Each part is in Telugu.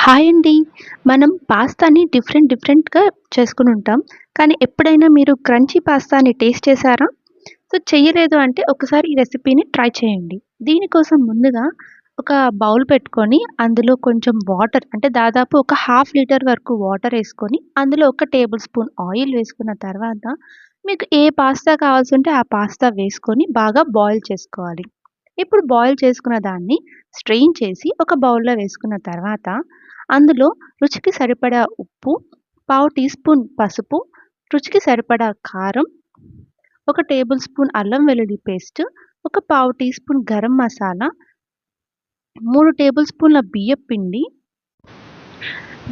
హాయ్ అండి. మనం పాస్తాని డిఫరెంట్‌గా చేసుకొని ఉంటాం. కానీ ఎప్పుడైనా మీరు క్రంచీ పాస్తాని టేస్ట్ చేశారా? సో, చెయ్యలేదు అంటే ఒకసారి ఈ రెసిపీని ట్రై చేయండి. దీనికోసం ముందుగా ఒక బౌల్ పెట్టుకొని అందులో కొంచెం వాటర్ అంటే దాదాపు ఒక హాఫ్ లీటర్ వరకు వాటర్ ఏసుకొని అందులో ఒక టేబుల్ స్పూన్ ఆయిల్ వేసుకున్న తర్వాత మీకు ఏ పాస్తా కావాల్సుంటే ఆ పాస్తా వేసుకొని బాగా బాయిల్ చేసుకోవాలి. ఇప్పుడు బాయిల్ చేసుకున్న దాన్ని స్ట్రెయిన్ చేసి ఒక బౌల్‌లో వేసుకున్న తర్వాత అందులో రుచికి సరిపడా ఉప్పు, పావు టీ స్పూన్ పసుపు, రుచికి సరిపడా కారం, ఒక టేబుల్ స్పూన్ అల్లం వెల్లుల్లి పేస్ట్, ఒక పావు teaspoon garam masala, 3 table స్పూన్ల బియ్యపిండి,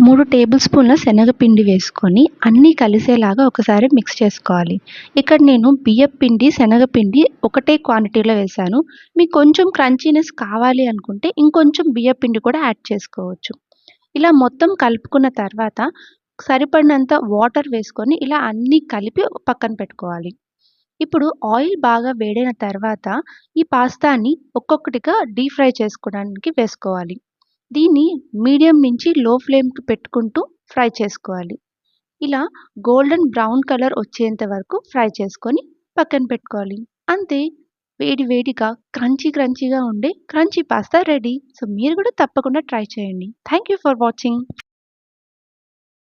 3 టేబుల్ స్పూన్ల శనగపిండి వేసుకొని అన్నీ కలిసేలాగా ఒకసారి మిక్స్ చేసుకోవాలి. ఇక్కడ నేను బియ్యపిండి, శనగపిండి ఒకటే క్వాంటిటీలో వేశాను. మీకు కొంచెం క్రంచీనెస్ కావాలి అనుకుంటే ఇంకొంచెం బియ్యపిండి కూడా యాడ్ చేసుకోవచ్చు. ఇలా మొత్తం కలుపుకున్న తర్వాత సరిపడినంత వాటర్ వేసుకొని ఇలా అన్నీ కలిపి పక్కన పెట్టుకోవాలి. ఇప్పుడు ఆయిల్ బాగా వేడైన తర్వాత ఈ పాస్తాని ఒక్కొక్కటిగా డీప్ ఫ్రై చేసుకోవడానికి వేసుకోవాలి. దీన్ని మీడియం నుంచి లో ఫ్లేమ్‌కి పెట్టుకుంటూ ఫ్రై చేసుకోవాలి. ఇలా గోల్డెన్ బ్రౌన్ కలర్ వచ్చేంత వరకు ఫ్రై చేసుకొని పక్కన పెట్టుకోవాలి. అంతే, వేడి వేడిగా క్రంచీగా ఉండే క్రంచీ పాస్తా రెడీ. సో, మీరు కూడా తప్పకుండా ట్రై చేయండి. Thank you for watching.